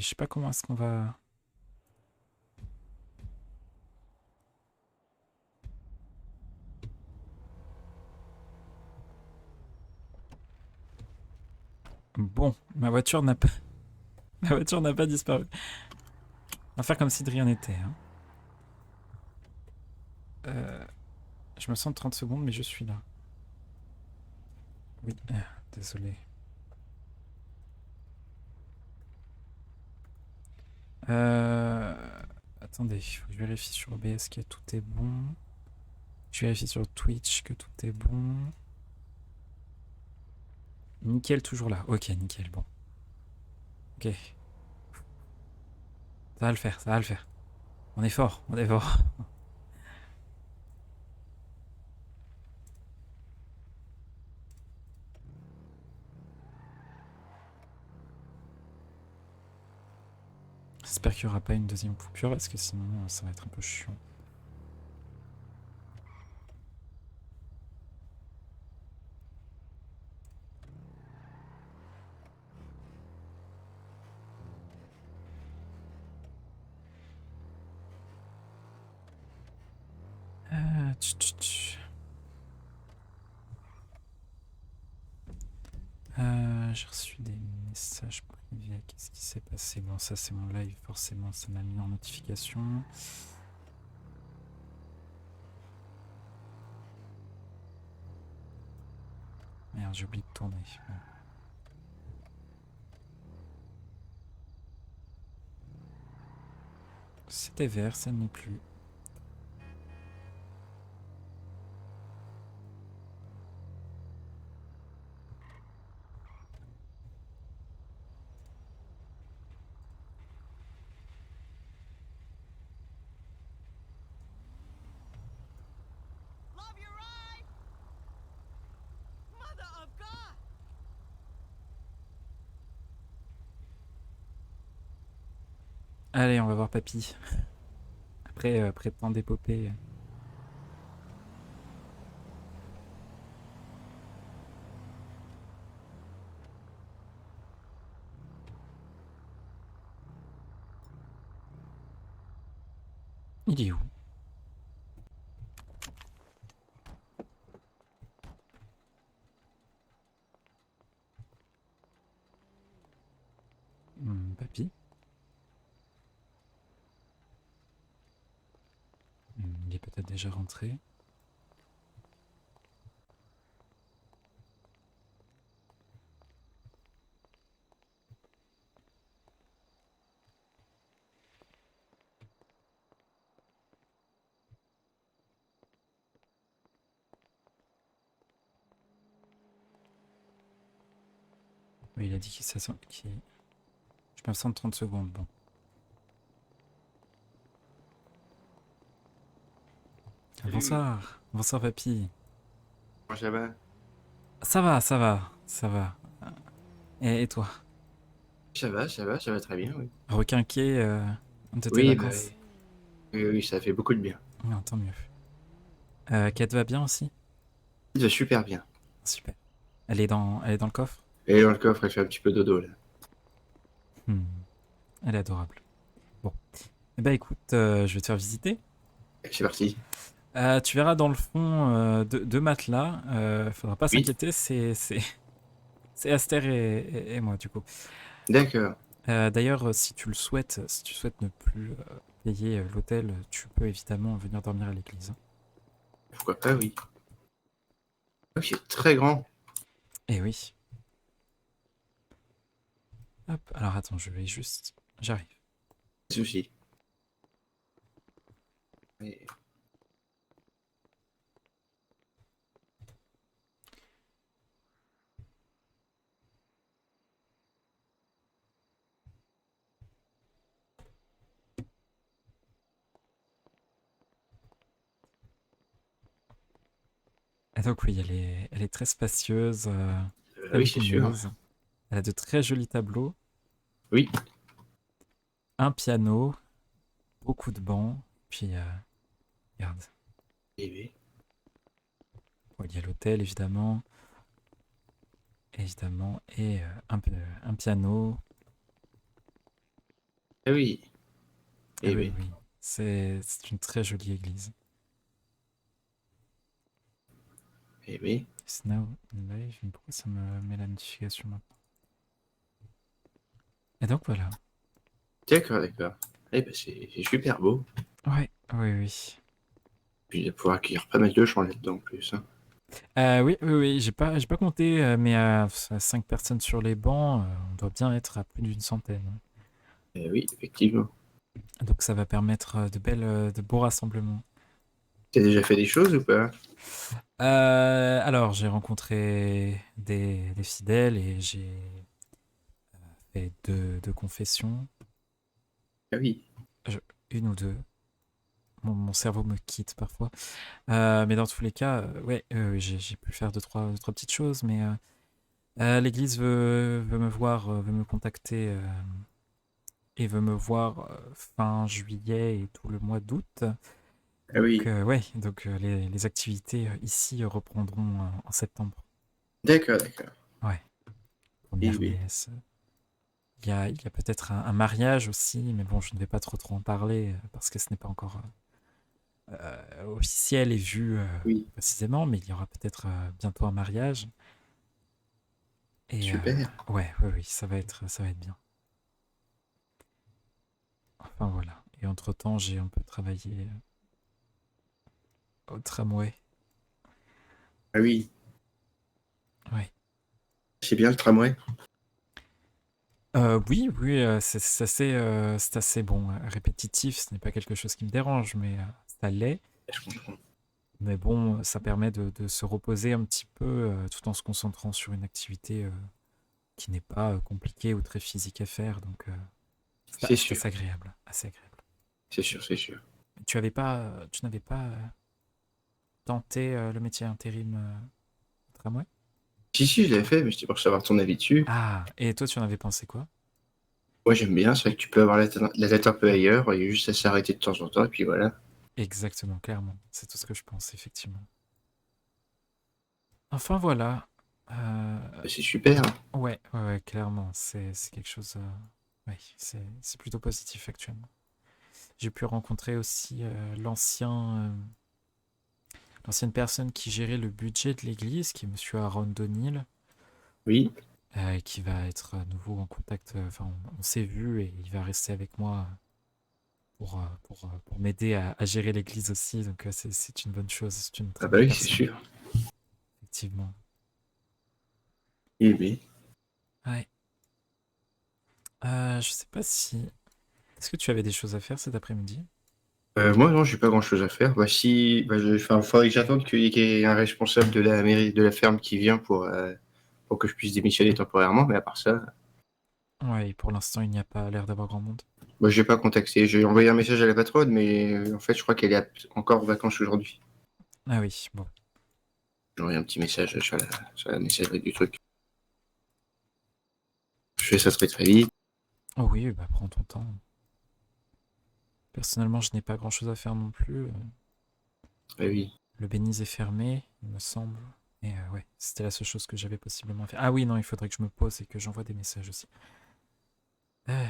je sais pas comment est-ce qu'on va... Bon, ma voiture n'a pas... Ma voiture n'a pas disparu. On va faire comme si de rien n'était. Hein. Euh, je me sens 30 secondes, mais je suis là. Oui, désolé. Euh, Attendez, faut que je vérifie sur OBS que tout est bon. Je vérifie sur Twitch que tout est bon. Nickel, toujours là. Ok, nickel, bon. Ok, ça va le faire, ça va le faire. On est fort, on est fort. J'espère qu'il n'y aura pas une deuxième coupure parce que sinon ça va être un peu chiant. Tch, tch, tch. J'ai reçu des messages privés. Qu'est-ce qui s'est passé? Bon, ça c'est mon live, forcément, ça m'a mis en notification. Merde, j'ai oublié de tourner. Bon. C'était vert, ça ne l'est plus. Love your ride! Mother of God! Allez, on va voir papy. Après tant d'épopées. Il est où? Papy? Il est peut-être déjà rentré. Oui, il a dit qu'il s'assoit. Je m'absente 30 secondes. Bon. Salut, Bonsoir. Bonsoir, papy. comment ça va? Ça va, ça va, ça va. Et toi? Ça va très bien, oui. Requinqué de tes Oui, bah, vacances? oui, ça fait beaucoup de bien. Non, tant mieux. Kate va bien aussi? Ça va super bien. Super. Elle est dans le coffre? Et dans le coffre, elle fait un petit peu dodo, là. Hmm, Elle est adorable. Bon. Eh ben écoute, je vais te faire visiter. C'est parti. Tu verras dans le fond deux matelas. Faudra pas Oui, s'inquiéter, c'est Aster et moi du coup. d'accord. D'ailleurs, si tu le souhaites, si tu souhaites ne plus payer l'hôtel, tu peux évidemment venir dormir à l'église. Hein. Pourquoi pas, oui. Oh, c'est très grand. Eh oui. Hop. Alors attends, je vais juste. J'arrive. Pas de souci. Et- Et donc oui, elle est très spacieuse, très oui, c'est sûr. lumineuse. Elle a de très jolis tableaux, Oui. un piano, beaucoup de bancs. Puis regarde, Eh oui. bon, il y a l'hôtel évidemment, évidemment, et un piano. Ah oui. Ah Eh oui, oui. oui. C'est une très jolie église. Eh oui. It's now live. Mais pourquoi ça me met la notification maintenant? Et donc voilà. D'accord, d'accord. Eh ben, c'est super beau. Ouais, oui, oui. Puis de pouvoir accueillir pas mal de gens là-dedans en plus, hein. Oui, oui, oui, j'ai pas compté, mais à 5 personnes sur les bancs, on doit bien être à plus d'une centaine. Eh oui, effectivement. Donc ça va permettre de beaux rassemblements. T'as déjà fait des choses ou pas? Alors, j'ai rencontré des fidèles et j'ai fait deux confessions. Ah oui. Je- une ou deux. Mon cerveau me quitte parfois. Mais dans tous les cas, ouais, j'ai pu faire deux, trois petites choses, mais l'église veut me voir, veut me contacter et veut me voir fin juillet et tout le mois d'août. Ah Donc, oui. ouais, donc les activités ici reprendront en septembre. D'accord, d'accord. Ouais, Eh première oui. messe. Il y a peut-être un mariage aussi, mais bon, je ne vais pas trop en parler parce que ce n'est pas encore officiel et vu Oui. précisément, mais il y aura peut-être bientôt un mariage. Et Super. ouais, ouais, oui, ça va être bien. Enfin voilà. Et entre-temps, j'ai un peu travaillé au tramway. Ah oui. Ouais. C'est bien le tramway. Oui, oui, c'est assez bon. Répétitif, ce n'est pas quelque chose qui me dérange, mais ça l'est. Je comprends. Mais bon, ça permet de se reposer un petit peu tout en se concentrant sur une activité qui n'est pas compliquée ou très physique à faire. Donc, C'est c'est sûr. assez agréable. Assez agréable. C'est sûr, c'est sûr. Tu n'avais pas tenté le métier intérim tramway? Si, si, je l'avais fait, mais c'était pour savoir ton avis dessus. Ah, et toi, tu en avais pensé quoi? Moi, j'aime bien. C'est vrai que tu peux avoir la tête un peu ailleurs. Il y a juste à s'arrêter de temps en temps, et puis voilà. Exactement, clairement. C'est tout ce que je pense, effectivement. Enfin, voilà. Bah, c'est super. Ouais, ouais, ouais, clairement. C'est quelque chose. Ouais, c'est plutôt positif actuellement. J'ai pu rencontrer aussi l'ancienne personne qui gérait le budget de l'église, qui est Monsieur Aaron Donil, Oui. qui va être à nouveau en contact. Enfin, on s'est vu et il va rester avec moi pour m'aider à gérer l'église aussi. Donc, c'est une bonne chose. C'est une Ah très bah bonne oui, c'est personne, sûr. effectivement. Eh oui. Ouais. Je sais pas si. Est-ce que tu avais des choses à faire cet après-midi? Moi, non, j'ai pas grand-chose à faire. Bah, si, bah, enfin, faudrait que j'attende qu'il y ait un responsable de la mairie, de la ferme qui vient pour que je puisse démissionner temporairement. Mais à part ça, Ouais, pour l'instant, il n'y a pas l'air d'avoir grand monde. bah, j'ai pas contacté. J'ai envoyé un message à la patronne, mais en fait, je crois qu'elle est encore en vacances aujourd'hui. Ah oui, bon. J'ai envoyé un petit message sur la messagerie du truc. Je fais ça très très vite. Oh oui, bah prends ton temps. Personnellement, je n'ai pas grand-chose à faire non plus. Ah oui. Le Béniz est fermé, il me semble. Et ouais, c'était la seule chose que j'avais possiblement à faire. Ah oui, non, il faudrait que je me pose et que j'envoie des messages aussi. Euh,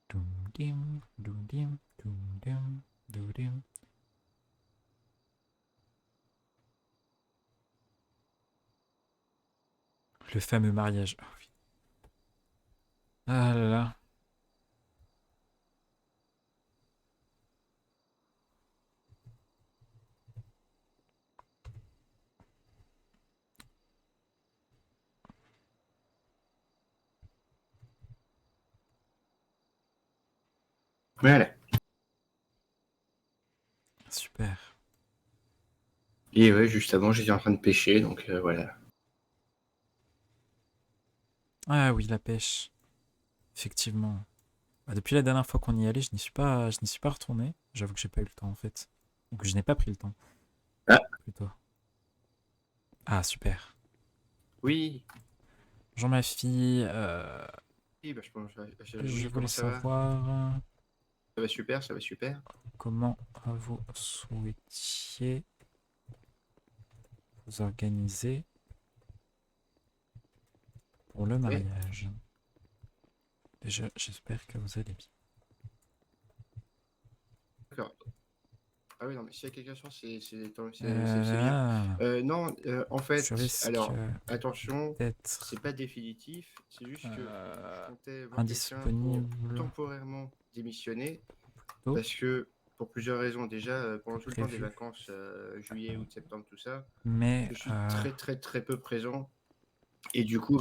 doum dim, doum dim, doum dim, doum dim. Le fameux mariage. Oh oui. Ah là là. Voilà. Super. Et ouais, juste avant, j'étais en train de pêcher, donc voilà. Ah oui, la pêche. Effectivement. Bah, depuis la dernière fois qu'on y allait, je n'y suis pas retourné. J'avoue que j'ai pas eu le temps en fait. Donc je n'ai pas pris le temps, Ah, plutôt. Ah super. oui. Bonjour ma fille, Oui, bah, je pense, je oui, voulais comment ça va? savoir Ça va super, ça va super. comment vous souhaitiez vous organiser pour le Ouais, mariage. Déjà, j'espère que vous allez bien. d'accord. Ah oui, non, mais s'il y a quelque chose, c'est bien. Là, Non, en je fait, risque alors, attention, c'est d'être pas définitif, c'est juste que je comptais voir quelqu'un pour indisponible temporairement démissionner, tôt parce que pour plusieurs raisons. Déjà, pendant que tout le temps des prévu, vacances, juillet, août, septembre, tout ça, mais je suis très peu présent. Et du coup,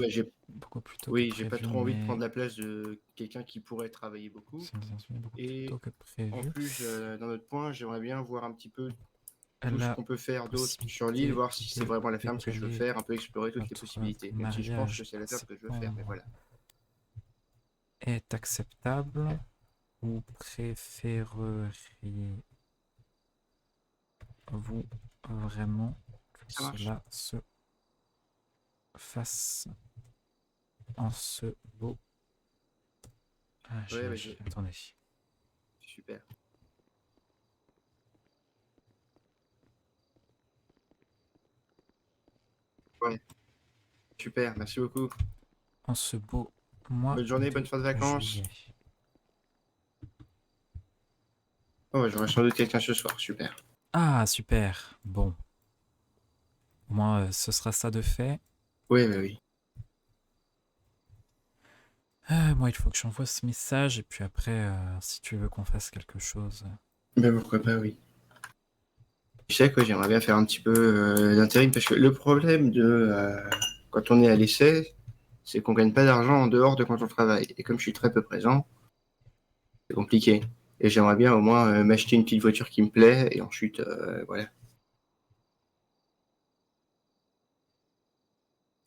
beaucoup plus tôt que oui, j'ai pas prévu, trop envie de prendre mais la place de quelqu'un qui pourrait travailler beaucoup. c'est bien beaucoup plus tôt Et que en prévu. plus, dans notre point, j'aimerais bien voir un petit peu tout ce La qu'on peut faire d'autre sur l'île, possibilité voir si c'est de vraiment la ferme que je veux décaler faire, un peu explorer toutes les votre possibilités, même si je pense que mariage c'est à la ferme que je veux faire, mais septembre voilà. est acceptable ou préféreriez-vous vraiment que Ça marche. cela se fasse en ce beau... Ah, Ouais, attendez. super. Ouais, super, merci beaucoup. En ce beau mois Bonne journée, bonne de fin de vacances. juillet. Oh, ouais, j'aurai sans doute quelqu'un ce soir, super. Ah, super. Bon, au moins ce sera ça de fait. Oui, oui, oui. Moi, il faut que j'envoie ce message et puis après, si tu veux qu'on fasse quelque chose. Ben pourquoi pas, oui. Tu sais quoi, j'aimerais bien faire un petit peu d'intérim parce que le problème de quand on est à l'essai, c'est qu'on gagne pas d'argent en dehors de quand on travaille. Et comme je suis très peu présent, c'est compliqué. Et j'aimerais bien au moins m'acheter une petite voiture qui me plaît et ensuite, voilà.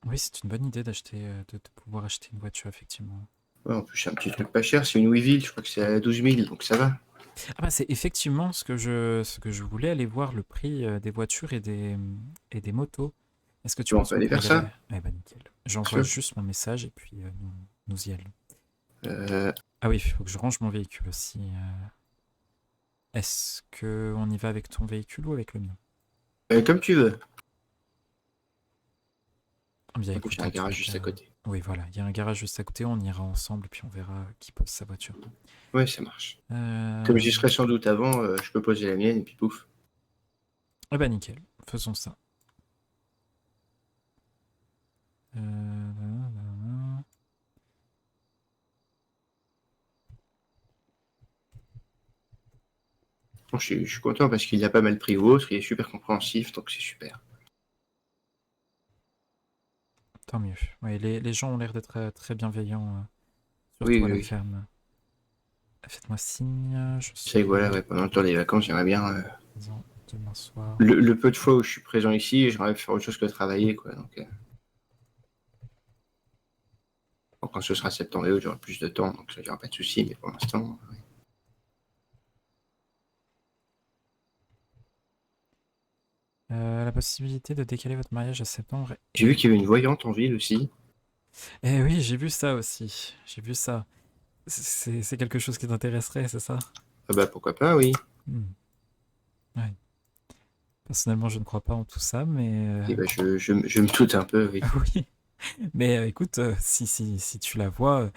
Oui, c'est une bonne idée d'acheter, de pouvoir acheter une voiture, effectivement. Ouais, en plus, c'est un petit truc pas cher, c'est une Weevil, je crois que c'est à 12 000, donc ça va. Ah bah c'est effectivement ce que je voulais aller voir le prix des voitures et des motos. Est-ce que tu Bon, on penses peut qu'on aller peut faire y aller? ça, Eh ben nickel. bien J'envoie sûr. juste mon message et puis nous y allons. Euh, Ah oui, il faut que je range mon véhicule aussi. Est-ce que on y va avec ton véhicule ou avec le mien? comme tu veux. Eh bien En plus, il y écoute, a un dans tous garage les juste à cas, côté. oui voilà, il y a un garage juste à côté, on ira ensemble et puis on verra qui pose sa voiture. Ouais, ça marche. Comme Euh... j'y serai sans doute avant, je peux poser la mienne et puis pouf. Eh ben nickel, faisons ça. Euh... Bon, je suis content parce qu'il a pas mal pris ou autre, il est super compréhensif, donc c'est super. Tant mieux. Ouais, les gens ont l'air d'être très bienveillants, Oui, surtout à oui, la oui. ferme. Faites-moi signe, je C'est vrai que serai voilà, ouais, pendant le temps des vacances, j'aimerais bien. présent demain soir. Le peu de fois où je suis présent ici, j'aimerais faire autre chose que travailler, quoi. Donc, bon, quand ce sera septembre et autres, j'aurai plus de temps, donc ça, il n'y aura pas de souci, mais pour l'instant. Ouais. La possibilité de décaler votre mariage à septembre J'ai vu est... qu'il y avait une voyante en ville aussi. Eh oui, j'ai vu ça aussi. J'ai vu ça. C'est quelque chose qui t'intéresserait, c'est ça? Ah bah pourquoi pas, oui. Hmm. Ouais. Personnellement, je ne crois pas en tout ça, mais Et bah, je me doute un peu, oui. oui. Mais écoute, si tu la vois,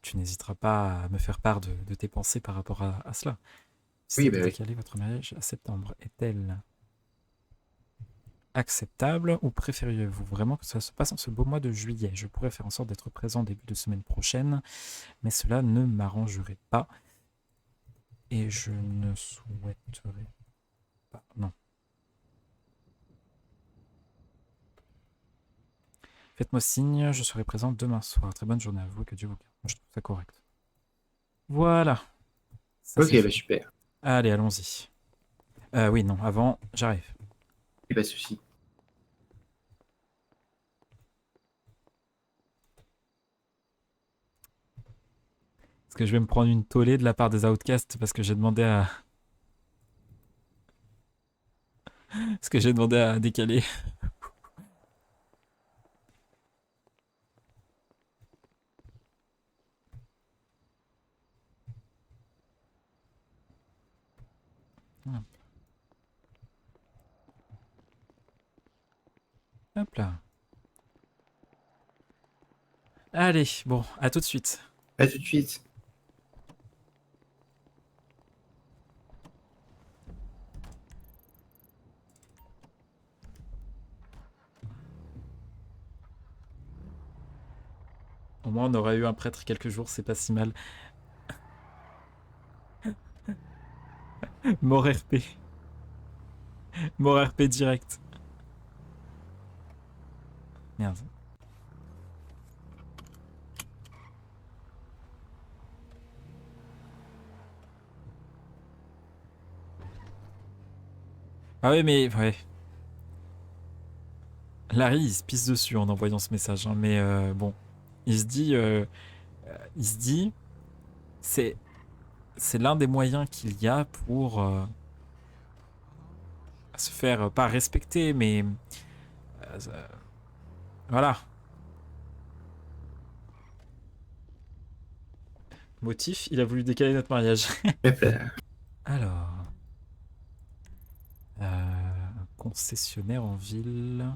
tu n'hésiteras pas à me faire part de tes pensées par rapport à cela. Oui, C'est bah de oui. décaler votre mariage à septembre. Est-elle acceptable ou préfériez-vous vraiment que ça se passe en ce beau mois de juillet? Je pourrais faire en sorte d'être présent début de semaine prochaine, mais cela ne m'arrangerait pas et je ne souhaiterais pas. Non. Faites-moi signe, je serai présent demain soir. Très bonne journée à vous et que Dieu vous garde. Moi, je trouve ça correct. Voilà, ça Ok, c'est bah fait. super. Allez, allons-y. Oui, non, avant, j'arrive. Et pas de souci. Parce que je vais me prendre une tollée de la part des Outcasts parce que j'ai demandé à... parce que j'ai demandé à décaler. Hop là. Allez, bon, à tout de suite. À tout de suite. Au moins, on aurait eu un prêtre quelques jours, c'est pas si mal. Mort RP. Mort RP direct. Merde. Ah ouais, mais ouais. Larry, il se pisse dessus en envoyant ce message, hein, mais bon. Il se dit, c'est, c'est l'un des moyens qu'il y a pour se faire pas respecter, mais voilà. Motif, il a voulu décaler notre mariage. Hop là. Alors, un concessionnaire en ville.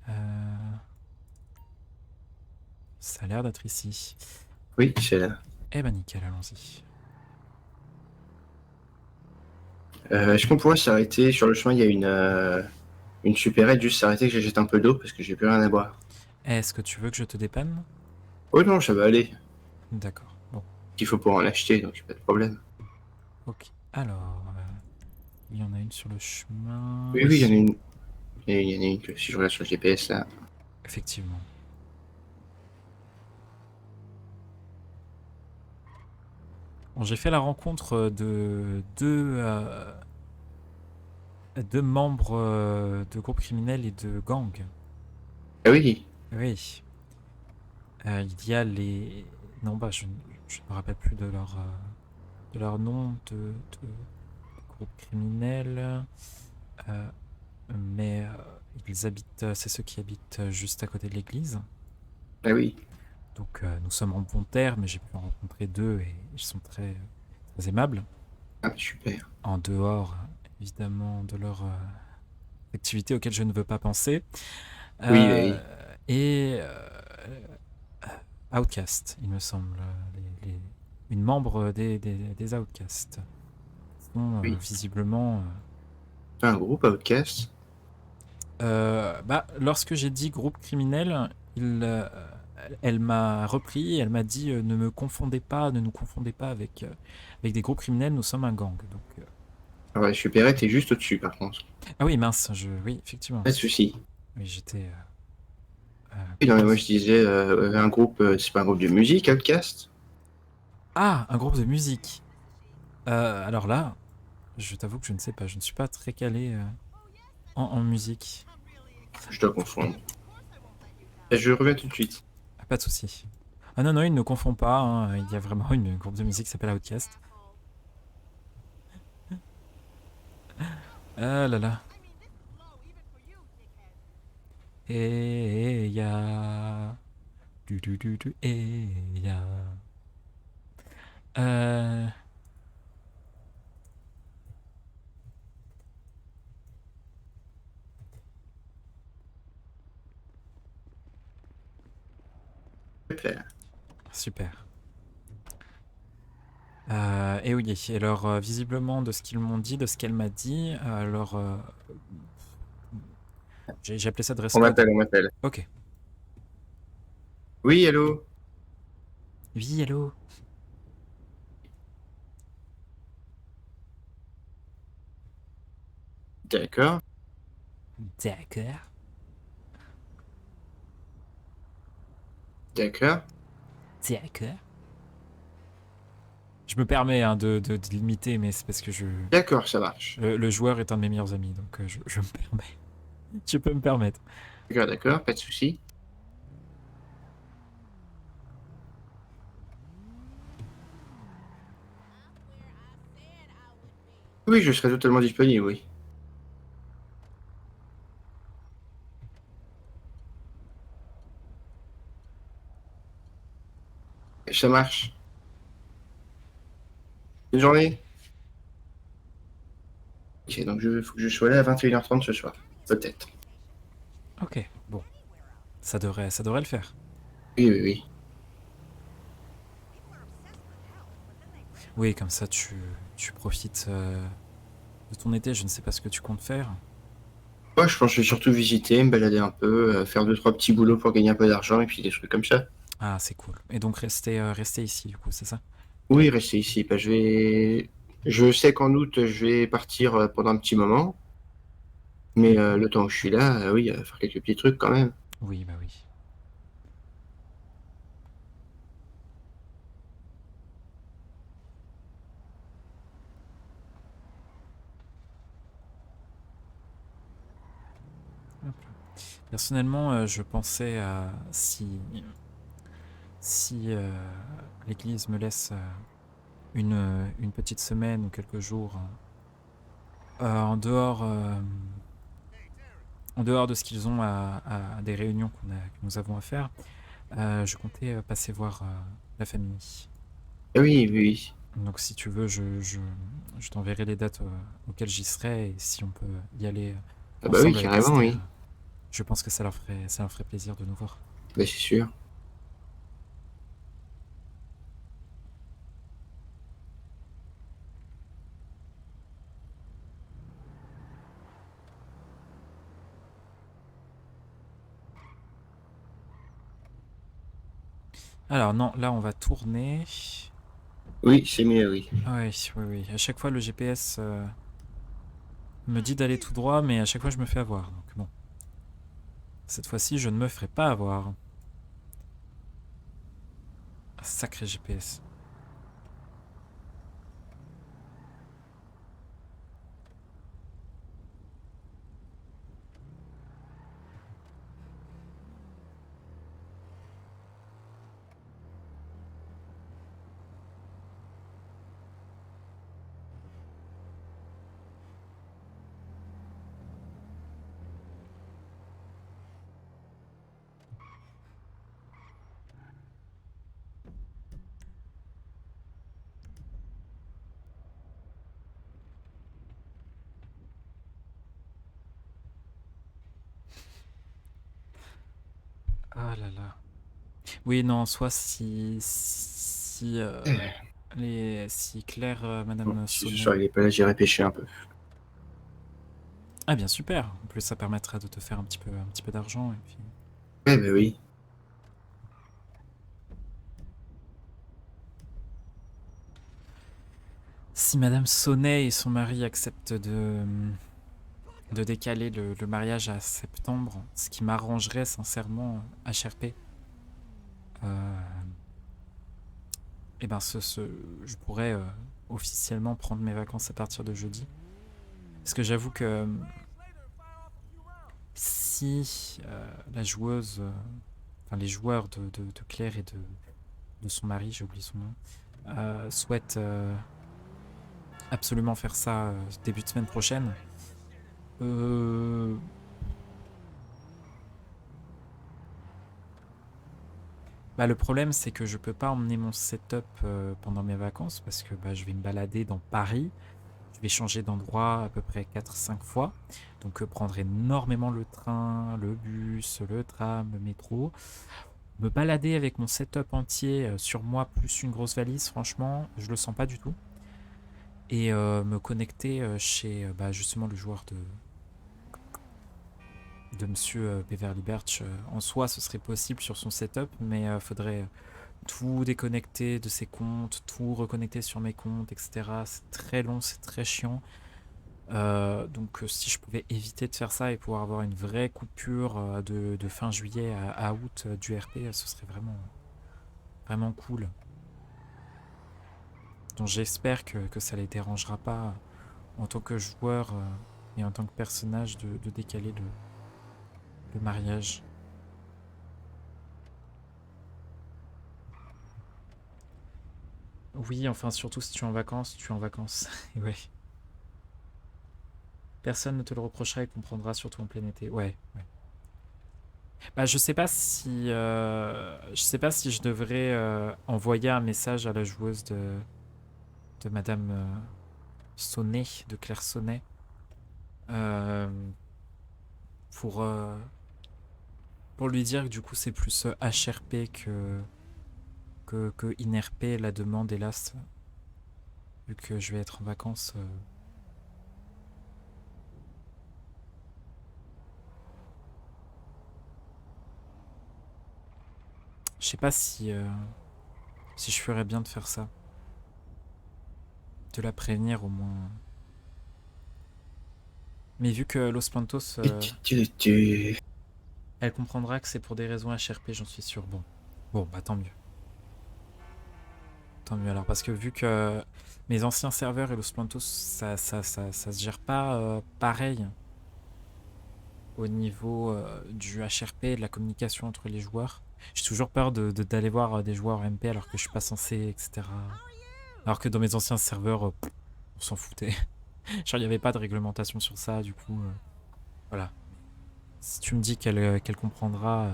Euh, ça a l'air d'être ici. Oui, c'est là. Eh ben nickel, allons-y. Est-ce qu'on pourrait s'arrêter sur le chemin? Il y a une supérette, juste s'arrêter que j'achète un peu d'eau parce que j'ai plus rien à boire. Est-ce que tu veux que je te dépanne? Oh non, ça va aller. D'accord, bon, Il faut pour en acheter, donc j'ai pas de problème. ok. Alors, il y en a une sur le chemin. Oui, oui, il y en a une. Il y en a une que si je regarde sur le GPS là. Effectivement. Bon, j'ai fait la rencontre de deux membres de groupes criminels et de gangs. Ah oui, Oui. Il y a les... Non, bah, je ne me rappelle plus de leur nom de groupe criminel. Euh, mais ils habitent... c'est ceux qui habitent juste à côté de l'église. ah oui. Donc nous sommes en bon terme, mais j'ai pu en rencontrer deux et ils sont très aimables. Ah, super. En dehors, évidemment, de leur activité auxquelles je ne veux pas penser. Oui, bah Euh, oui. et Outcast, il me semble. Une membre des Outcasts. Sont Oui. visiblement. Un groupe Outcast. Bah, lorsque j'ai dit groupe criminel, elle m'a repris, elle m'a dit ne me confondez pas, ne nous confondez pas avec des groupes criminels, nous sommes un gang. Donc, Ah ouais, supérette est juste au-dessus par contre. ah oui, mince, oui, effectivement. Pas de souci. Oui, j'étais. Oui, non, mais moi je disais un groupe, c'est pas un groupe de musique, Outcast? Ah, un groupe de musique. Alors là, je t'avoue que je ne sais pas, je ne suis pas très calé en musique. Je dois confondre. Je reviens tout de suite. Ah, pas de souci. Ah non, non, il ne confond pas, hein, il y a vraiment une groupe de musique qui s'appelle Outcast. Ah là là. Et ya. Du, et ya. Euh, Hop là. super. Et oui, et alors visiblement de ce qu'ils m'ont dit, de ce qu'elle m'a dit, alors j'ai appelé ça dress On code. m'appelle, on m'appelle. Ok. Oui, allô? Oui, hello. D'accord, D'accord. d'accord. D'accord. Je me permets hein, de limiter, mais c'est parce que D'accord, ça marche. le joueur est un de mes meilleurs amis, donc je me permets. Je peux me permettre. D'accord, d'accord, pas de souci. Oui, je serai totalement disponible, oui. Ça marche. Bonne journée. Ok, donc faut que je sois là à 21h30 ce soir. Peut-être. Ok, bon. Ça devrait le faire. Oui, oui, oui. Oui, comme ça tu profites de ton été. Je ne sais pas ce que tu comptes faire. Moi, je pense que je vais surtout visiter, me balader un peu, faire deux, trois petits boulots pour gagner un peu d'argent et puis des trucs comme ça. Ah, c'est cool. Et donc rester ici, du coup, c'est ça? Oui, rester ici. Bah, je sais qu'en août, je vais partir pendant un petit moment, mais le temps que je suis là, oui, faire quelques petits trucs quand même. Oui, bah oui. Hop là. Personnellement, je pensais à si l'Église me laisse une petite semaine ou quelques jours en dehors de ce qu'ils ont à des réunions que nous avons à faire, je comptais passer voir la famille. Ah oui, oui, oui. Donc si tu veux, je t'enverrai les dates auxquelles j'y serai et si on peut y aller Ah bah oui, ensemble avec carrément, Esther, oui. je pense que ça leur ferait plaisir de nous voir. Bah, c'est sûr. Alors non, là on va tourner. Oui, c'est mieux, oui. Ah oui, oui, oui. À chaque fois le GPS me dit d'aller tout droit, mais à chaque fois je me fais avoir. Donc bon, cette fois-ci je ne me ferai pas avoir. Sacré GPS. Ah là là. Oui, non, soit si Claire, Bon, Madame si ce Sonnet. soir il est pas là, j'irai pêcher un peu. Ah bien super. En plus ça permettra de te faire un petit peu d'argent et puis. Ouais, bah oui. Si Madame Sonnet et son mari acceptent de décaler le mariage à septembre, ce qui m'arrangerait sincèrement HRP, et ben je pourrais officiellement prendre mes vacances à partir de jeudi. Parce que j'avoue que si la joueuse, enfin les joueurs de Claire et de son mari, j'ai oublié son nom, souhaitent absolument faire ça début de semaine prochaine, euh, bah, le problème c'est que je peux pas emmener mon setup pendant mes vacances parce que bah, je vais me balader dans Paris. Je vais changer d'endroit à peu près 4 5 fois. Donc prendre énormément le train, le bus, le tram, le métro. Me balader avec mon setup entier sur moi plus une grosse valise, franchement, je le sens pas du tout. Et me connecter chez bah, justement le joueur de Monsieur Beverly Birch. En soi, ce serait possible sur son setup, mais faudrait tout déconnecter de ses comptes, tout reconnecter sur mes comptes, etc. C'est très long, c'est très chiant. Donc si je pouvais éviter de faire ça et pouvoir avoir une vraie coupure de fin juillet à août du RP, ce serait vraiment, vraiment cool. Donc j'espère que ça les dérangera pas en tant que joueur et en tant que personnage de décaler le mariage. Oui, enfin surtout si tu es en vacances, tu es en vacances. Ouais. Personne ne te le reprochera et comprendra, surtout en plein été. Ouais, ouais. Bah, je sais pas si je devrais envoyer un message à la joueuse de Madame Sonnet, de Claire Sonnet, euh, pour, euh, Pour lui dire que du coup, c'est plus HRP que INRP, la demande, hélas. Vu que je vais être en vacances. Je sais pas si je ferais bien de faire ça. De la prévenir au moins. Mais vu que Los Plantos, elle comprendra que c'est pour des raisons HRP, j'en suis sûr. Bon, bah tant mieux. Tant mieux alors, parce que vu que mes anciens serveurs et Los Plantos, ça se gère pas pareil au niveau du HRP et de la communication entre les joueurs. J'ai toujours peur d'aller voir des joueurs MP alors que je suis pas censé, etc. Alors que dans mes anciens serveurs, on s'en foutait. Genre, il n'y avait pas de réglementation sur ça, du coup, voilà. Si tu me dis qu'elle comprendra,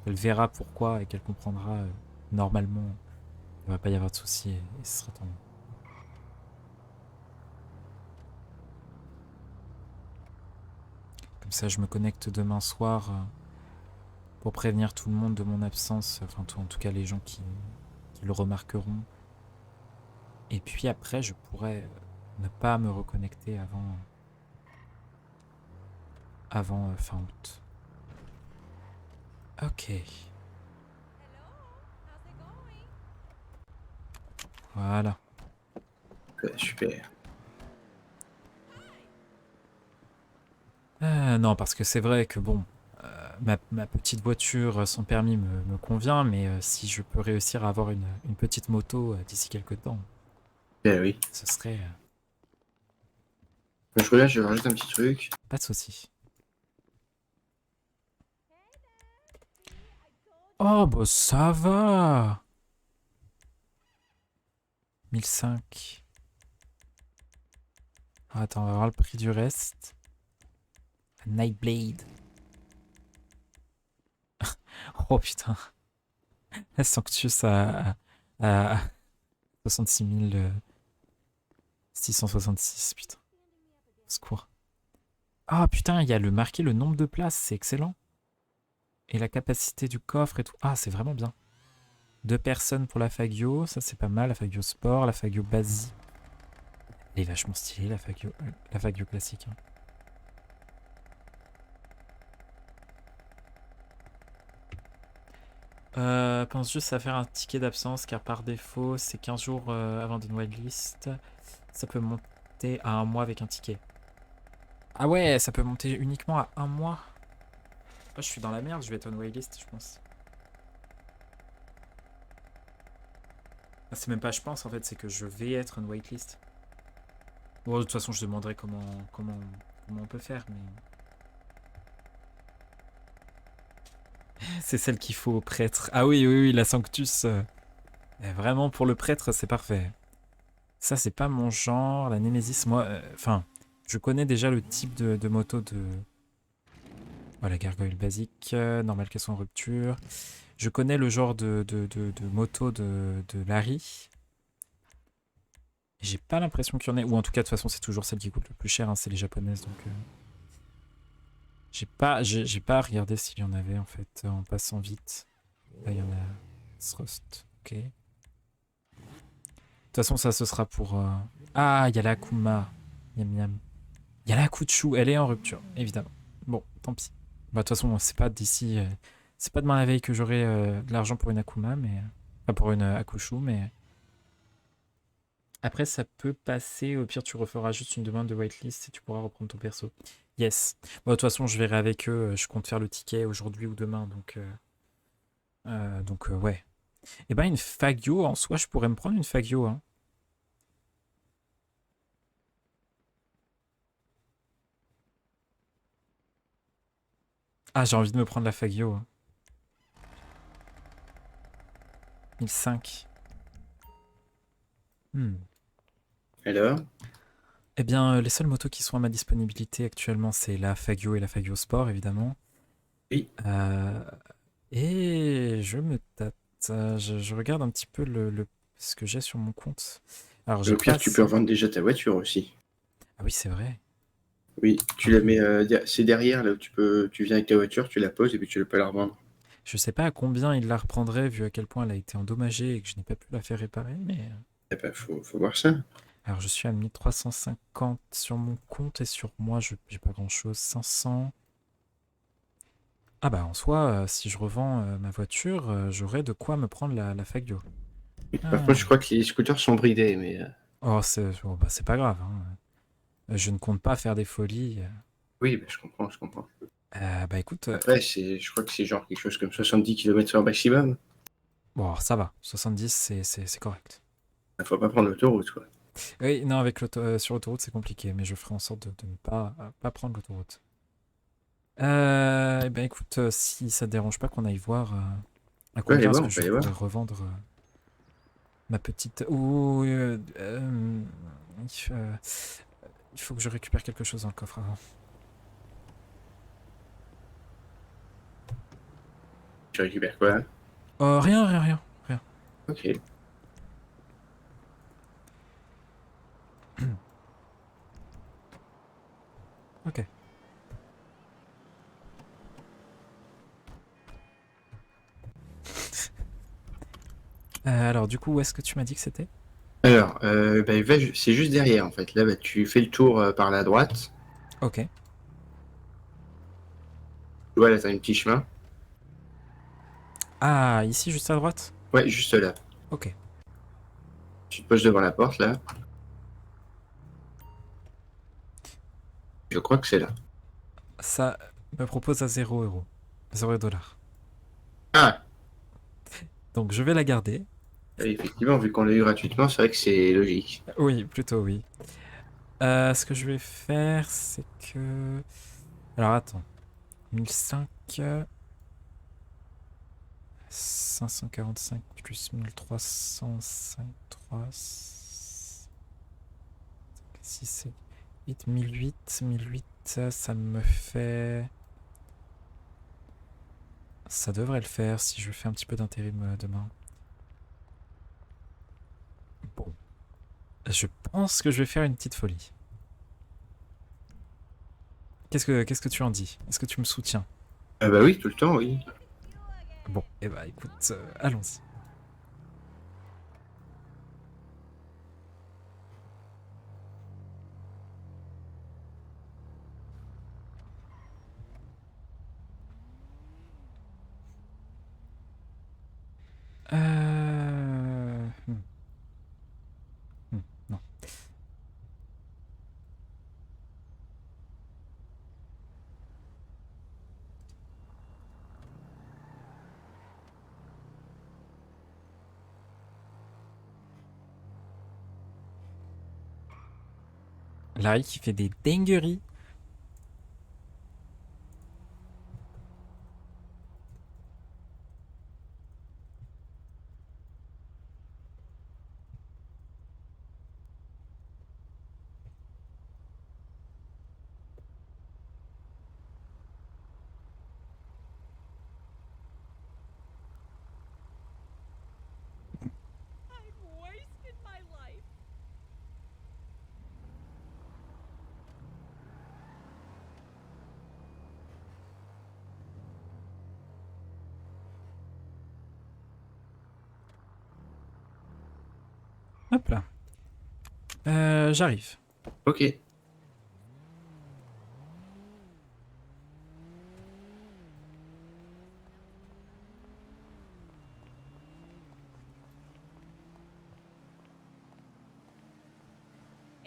qu'elle verra pourquoi et qu'elle comprendra normalement, il ne va pas y avoir de souci et ce sera tant mieux. Comme ça, je me connecte demain soir pour prévenir tout le monde de mon absence, enfin, en tout cas les gens qui le remarqueront. Et puis après, je pourrais ne pas me reconnecter avant fin août. Ok. Voilà. Ouais, super. Non, parce que c'est vrai que bon, ma petite voiture sans permis me convient, mais si je peux réussir à avoir une petite moto d'ici quelques temps, Ben oui. ce serait Je regarde, je rajoute un petit truc. pas de souci. Oh, bah ça va! 1005. Ah, attends, on va voir le prix du reste. Nightblade. Oh putain. La Sanctus à 66 666, putain. Au secours. Ah putain, il y a marqué le nombre de places, c'est excellent. Et la capacité du coffre et tout. Ah, c'est vraiment bien. 2 personnes pour la Fagio, ça c'est pas mal. La Fagio Sport, la Fagio Basique. Elle est vachement stylée, la Fagio classique. Hein. Pense juste à faire un ticket d'absence car par défaut, c'est 15 jours avant d'une whitelist. Ça peut monter à 1 mois avec un ticket. Ah ouais, ça peut monter uniquement à 1 mois. Oh, je suis dans la merde, je vais être on whitelist, je pense. Ah, c'est même pas je pense en fait, c'est que je vais être on whitelist. Bon, de toute façon, je demanderai comment on peut faire, mais... C'est celle qu'il faut au prêtre. Ah oui, la Sanctus. Vraiment, pour le prêtre, c'est parfait. Ça, c'est pas mon genre. La Nemesis, moi... Enfin, je connais déjà le type de moto de... Voilà, gargoyle basique, normal caisson en rupture. Je connais le genre de moto de Larry. J'ai pas l'impression qu'il y en ait... Ou en tout cas, de toute façon, c'est toujours celle qui coûte le plus cher. Hein, c'est les japonaises, donc... J'ai pas regardé s'il y en avait, en fait, en passant vite. Là, il y en a... Thrust, ok. De toute façon, ça, ce sera pour... Ah, il y a la Akuma. Miam miam. Il y a la Kuchu, elle est en rupture, évidemment. Bon, tant pis. Bah, de toute façon, c'est pas d'ici... c'est pas demain la veille que j'aurai de l'argent pour une Akuma, mais... Pas pour une Akushu, mais... Après, ça peut passer. Au pire, tu referas juste une demande de whitelist et tu pourras reprendre ton perso. Yes. Bon, de toute façon, je verrai avec eux. Je compte faire le ticket aujourd'hui ou demain, donc ouais. Et ben, une Fagio, en soi, je pourrais me prendre une Fagio, hein. Ah, j'ai envie de me prendre la Fagio. Hein. 1005. Alors? Eh bien, les seules motos qui sont à ma disponibilité actuellement, c'est la Fagio et la Fagio Sport, évidemment. Oui. Et je me tâte. Je regarde un petit peu ce que j'ai sur mon compte. Alors, j'ai Au pire, pas... tu peux revendre déjà ta voiture aussi. Ah oui, c'est vrai. Oui, tu la mets... c'est derrière, là où tu viens avec ta voiture, tu la poses et puis tu peux la revendre. Je sais pas à combien il la reprendrait vu à quel point elle a été endommagée et que je n'ai pas pu la faire réparer, mais... Eh ben, faut voir ça. Alors je suis à 1350 sur mon compte et sur moi, j'ai pas grand-chose. 500... Ah bah en soi, si je revends ma voiture, j'aurai de quoi me prendre la Faggio. Par contre, je Ah. crois que les scooters sont bridés, mais Oh, c'est pas grave, hein. Je ne compte pas faire des folies. oui, bah, je comprends, je comprends. Bah écoute, Après, je crois que c'est genre quelque chose comme 70 km/h maximum. bon alors, ça va, 70 c'est correct. Il faut pas prendre l'autoroute, quoi. Oui, non, sur l'autoroute c'est compliqué, mais je ferai en sorte de ne pas prendre l'autoroute. Eh ben écoute, si ça te dérange pas qu'on aille voir à On peut aller combien est-ce voir, que on peut je aller pourrais voir. revendre ma petite... Ouh, il faut que je récupère quelque chose dans le coffre avant. Tu récupères quoi? Rien. Ok. Ok. Alors du coup, où est-ce que tu m'as dit que c'était? Alors, bah, c'est juste derrière, en fait. Là, bah, tu fais le tour par la droite. Ok. Voilà, t'as un petit chemin. Ah, ici, juste à droite? Ouais, juste là. Ok. Tu te poses devant la porte, là. Je crois que c'est là. Ça me propose à 0 €. 0 $. Ah! Donc je vais la garder. Effectivement, vu qu'on l'a eu gratuitement, c'est vrai que c'est logique. Oui, plutôt oui. Ce que je vais faire, c'est que... Alors attends. 1005... 545 plus 1353... 6, 7, 8, 1008. 1008, ça me fait... Ça devrait le faire si je fais un petit peu d'intérim demain. Bon. Je pense que je vais faire une petite folie. Qu'est-ce que tu en dis? Est-ce que tu me soutiens? Ah bah oui, tout le temps, oui. Bon, eh bah écoute, allons-y. Hmm, non. Larry qui fait des dingueries. Hop là. J'arrive. Ok. It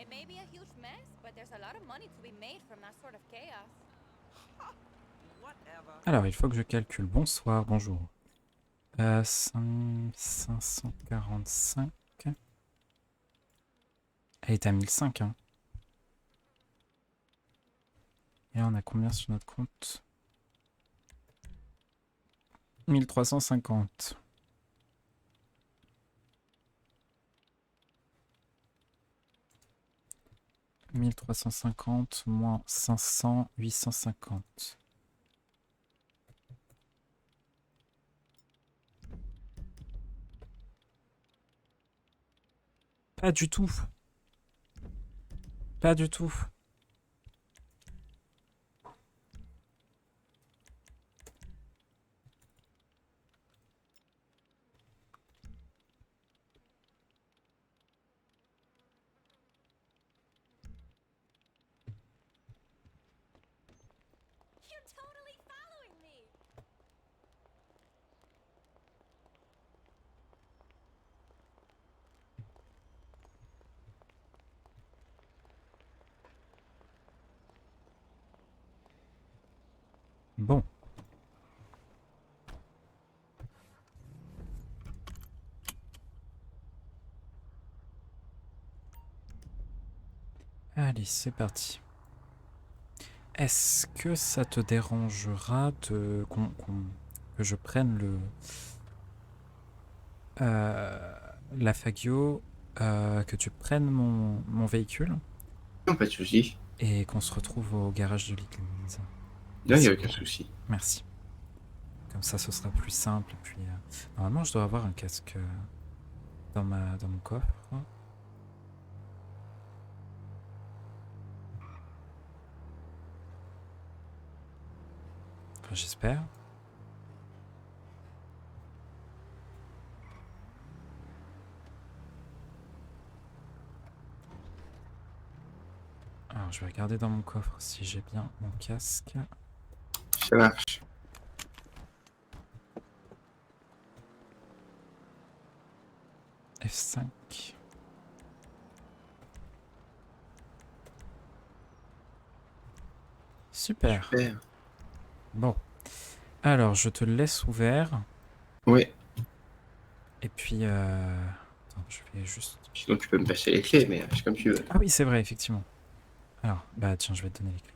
may be a huge mess, but there's a lot of money to be made from that sort of chaos. Whatever. Alors, il faut que je calcule. Bonsoir, bonjour. 545. Elle est à 1005, hein. Et là, on a combien sur notre compte? 1350. « 1350 moins 500, 850. Pas du tout. Pas du tout. Bon. Allez, c'est parti. Est-ce que ça te dérangera que je prenne la Fagio, que tu prennes mon véhicule Non, pas de souci. et qu'on se retrouve au garage de l'église? Non, il n'y Merci a aucun beaucoup. souci. Merci. Comme ça, ce sera plus simple. Et puis, normalement, je dois avoir un casque dans mon coffre. Enfin, j'espère. Alors, je vais regarder dans mon coffre si j'ai bien mon casque. Ça marche. F5. Super. Super. Bon. Alors, je te laisse ouvert. Ouais. Et puis, attends, je vais juste... Sinon, tu peux me passer les clés, mais c'est comme tu veux. Ah oui, c'est vrai, effectivement. Alors, bah tiens, je vais te donner les clés.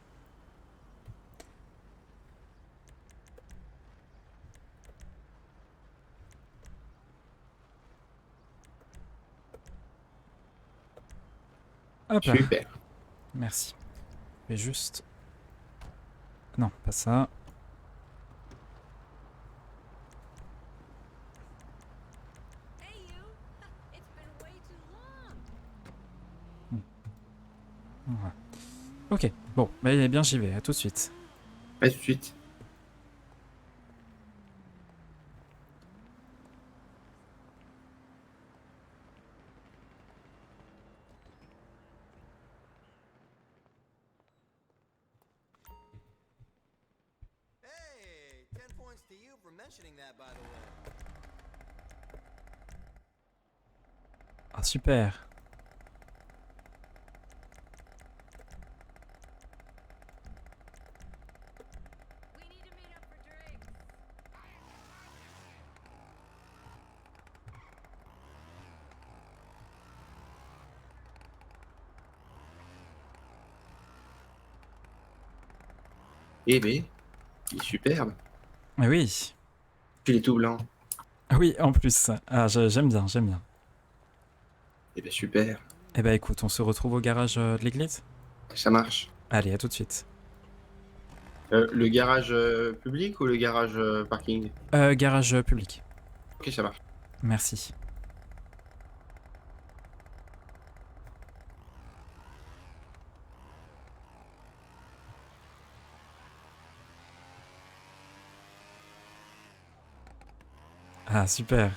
Hop là. Super. Merci. Je vais juste... Non, pas ça. Hey, you! It's been way too long. Voilà. Ok, bon, bah eh bien j'y vais, à tout de suite. À tout de suite. Hey, 10 points to you for mentioning that, by the way. Ah super. We need to meet up for drinks. Eh ben, il est superbe. Ah oui. Puis il est tout blanc. Ah oui, en plus. Ah, j'aime bien, j'aime bien. Eh ben, super. Eh ben écoute, on se retrouve au garage de l'église? Ça marche. Allez, à tout de suite. Le garage public ou le garage parking? Garage public. Ok, ça marche. Merci. Ah super.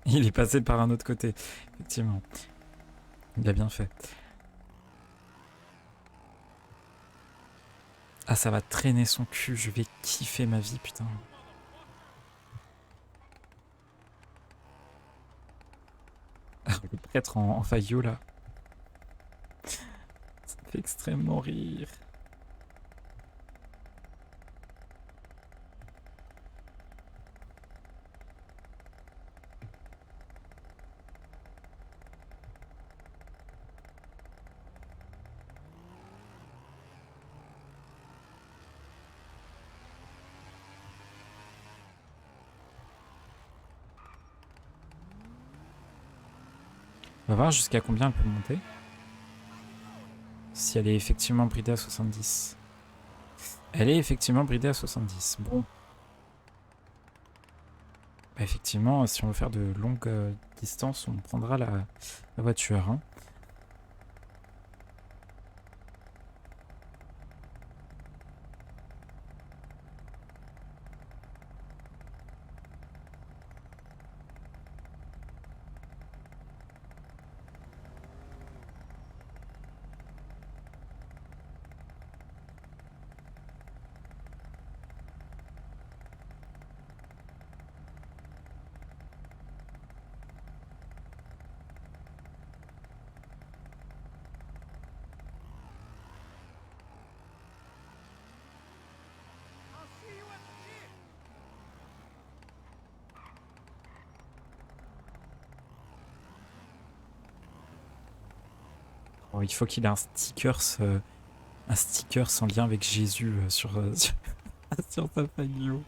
Il est passé par un autre côté, effectivement. Il a bien fait. Ah, ça va traîner son cul, je vais kiffer ma vie, putain. Ah, le prêtre en faillot, là. Ça me fait extrêmement rire. On va voir jusqu'à combien elle peut monter. Si elle est effectivement bridée à 70. Elle est effectivement bridée à 70. Bon. Bah, effectivement, si on veut faire de longues distances, on prendra la voiture. Hein. Bon, il faut qu'il ait un sticker en lien avec Jésus sur sa fagio.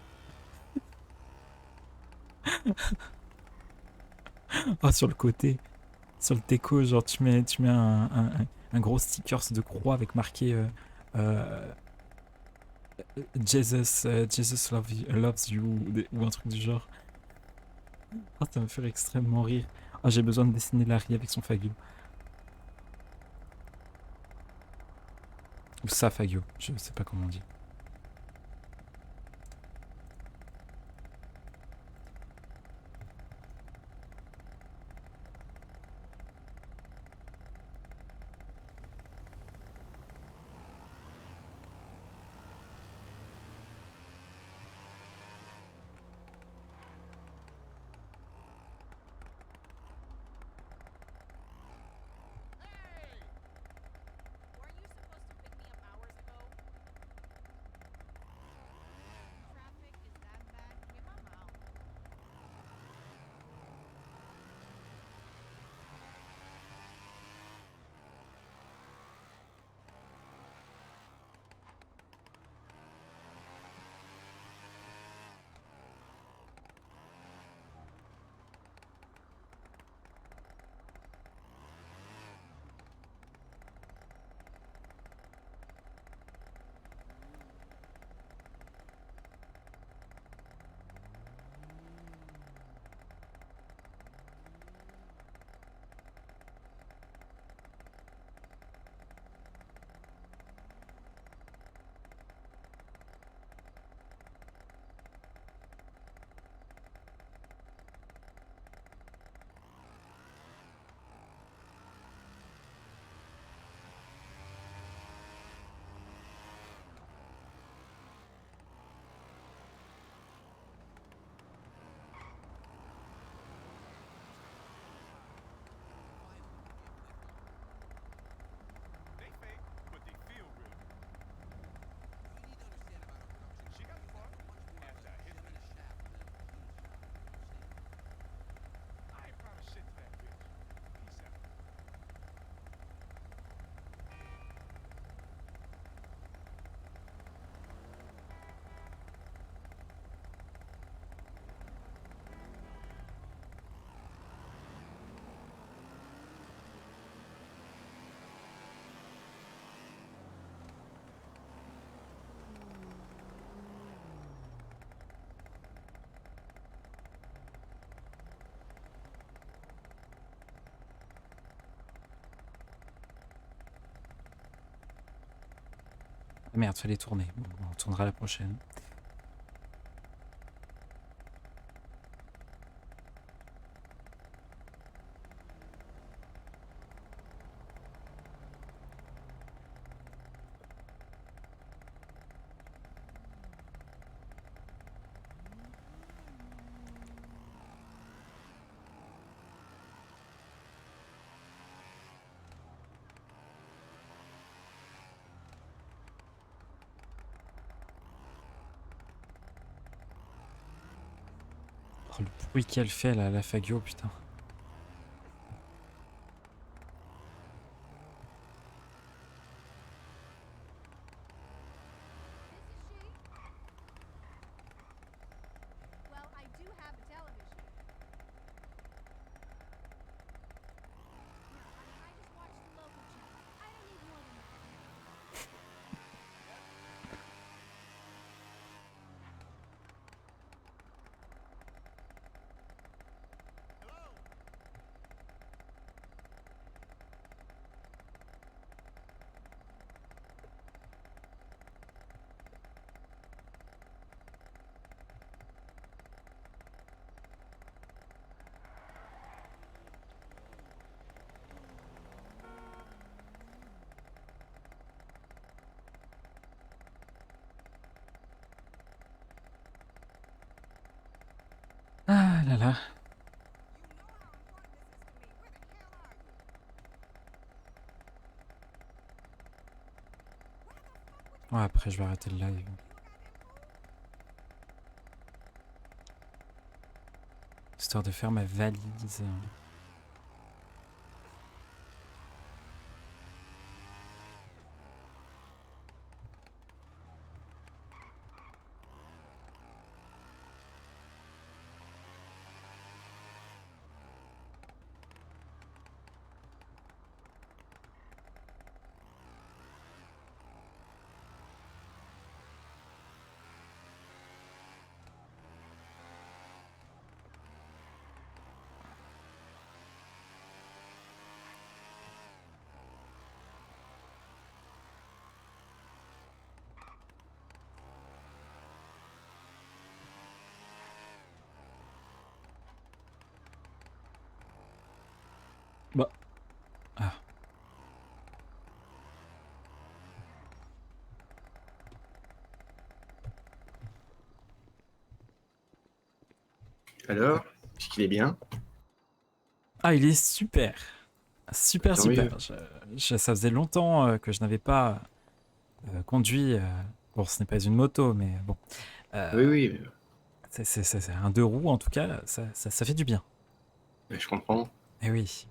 Oh, sur le côté, sur le déco, genre tu mets un gros sticker de croix avec marqué euh, Jesus loves you ou un truc du genre. Oh, ça me fait extrêmement rire. Oh, j'ai besoin de dessiner Larry avec son fagio. Ou sa fagio, je sais pas comment on dit. Weren't you supposed to pick me up hours ago? Traffic is that bad? Get my mouth. They fake, but they feel real. You need to understand about our production. She got far after I hit the. I ain't promised shit to that bitch. Peace out. Ah merde, fallait tourner. Bon, on tournera la prochaine. Oh, le bruit qu'elle fait là, la fagio, putain. This is she. Well, I do have a television. No, I just watch the local channel. I don't need more than that. Hello? Ah là là. You know how important this is to me. Where the hell are you? Ouais, après je vais arrêter le live. Histoire de faire ma valise. Bah. Ah. Alors, est-ce qu'il est bien? Ah, il est super. Super, Tant mieux. super. Ça faisait longtemps que je n'avais pas conduit. Bon, ce n'est pas une moto, mais bon. Euh, Oui, oui, c'est un deux roues, en tout cas, ça fait du bien. je comprends. Eh oui.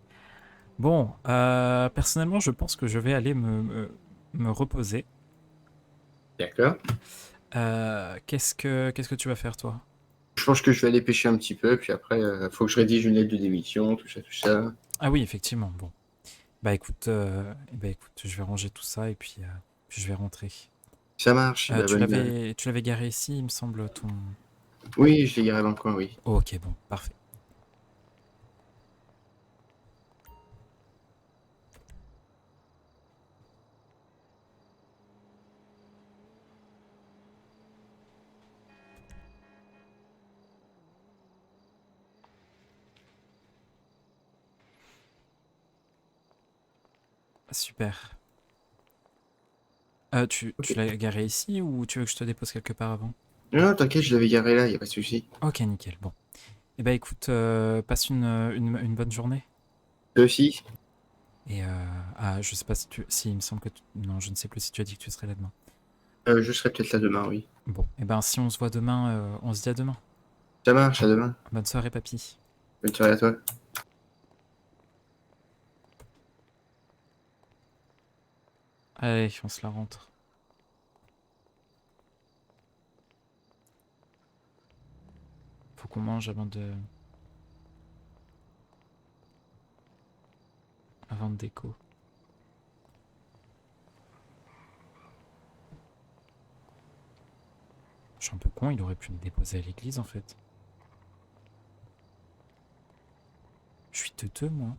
Bon, personnellement, je pense que je vais aller me reposer. D'accord. Qu'est-ce que tu vas faire, toi? Je pense que je vais aller pêcher un petit peu, puis après, faut que je rédige une lettre de démission, tout ça, tout ça. Ah oui, effectivement. Bon. Bah écoute, je vais ranger tout ça et puis je vais rentrer. Ça marche, bah, Tu bonne... l'avais garé ici, il me semble, ton... Oui, je l'ai garé dans le coin, oui. Oh, ok, bon, parfait. Super. Tu Ok. l'as garé ici ou tu veux que je te dépose quelque part avant? Non, non, t'inquiète, je l'avais garé là, y a pas de souci. Ok, nickel, bon. Eh ben écoute, passe une bonne journée. Toi aussi? Et je sais pas si tu... Si, il me semble que... Non, je ne sais plus si tu as dit que tu serais là demain. Je serai peut-être là demain, oui. Bon, eh ben si on se voit demain, on se dit à demain. Ça marche, à demain. Bonne soirée, papy. Bonne soirée à toi. Allez, on se la rentre. Faut qu'on mange avant de déco. Je suis un peu con, il aurait pu me déposer à l'église en fait. Je suis teuteux, moi.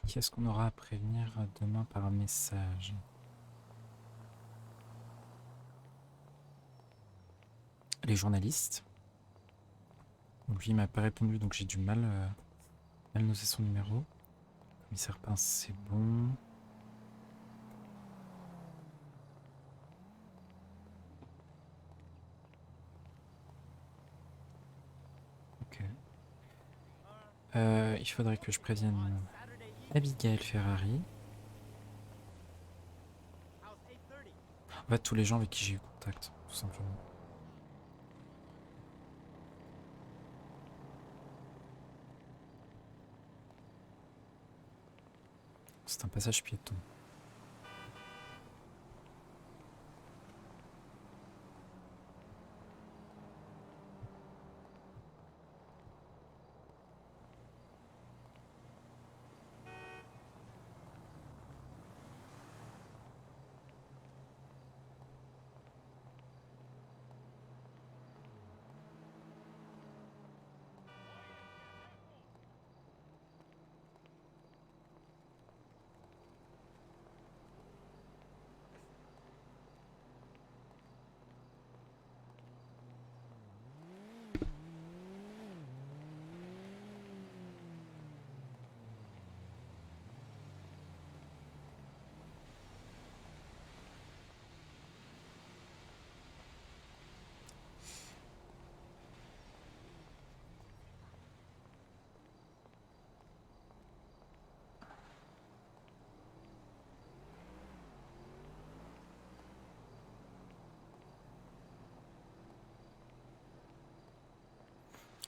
Qu'est-ce qu'on aura à prévenir demain par message? Les journalistes. Lui, il m'a pas répondu, donc j'ai du mal à noter son numéro. Commissaire Pince, c'est bon. Ok. Il faudrait que je prévienne Abigail Ferrari. En fait, tous les gens avec qui j'ai eu contact, tout simplement. C'est un passage piéton.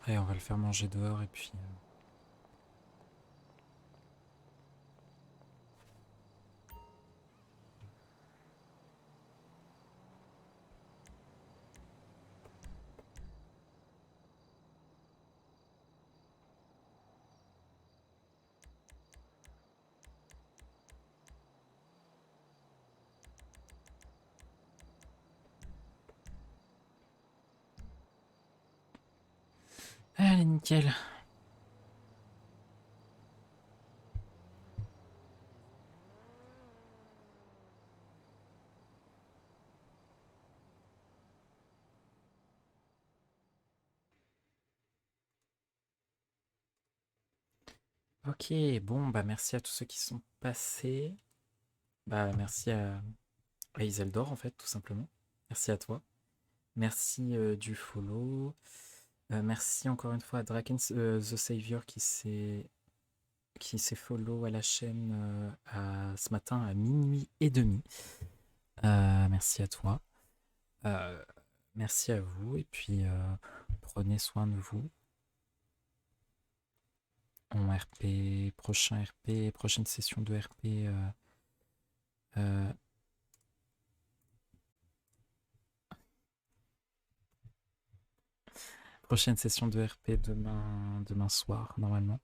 Allez, on va le faire manger dehors et puis... Allez, nickel. Ok, bon, bah merci à tous ceux qui sont passés. Bah merci à Iseldor, en fait, tout simplement. Merci à toi. Merci du follow. Merci encore une fois à Draken The Savior qui s'est follow à la chaîne ce matin à minuit et demi. Merci à toi. Euh, merci à vous et puis prenez soin de vous. En RP, prochain RP, prochaine session de RP. Euh, prochaine session de RP demain soir, normalement.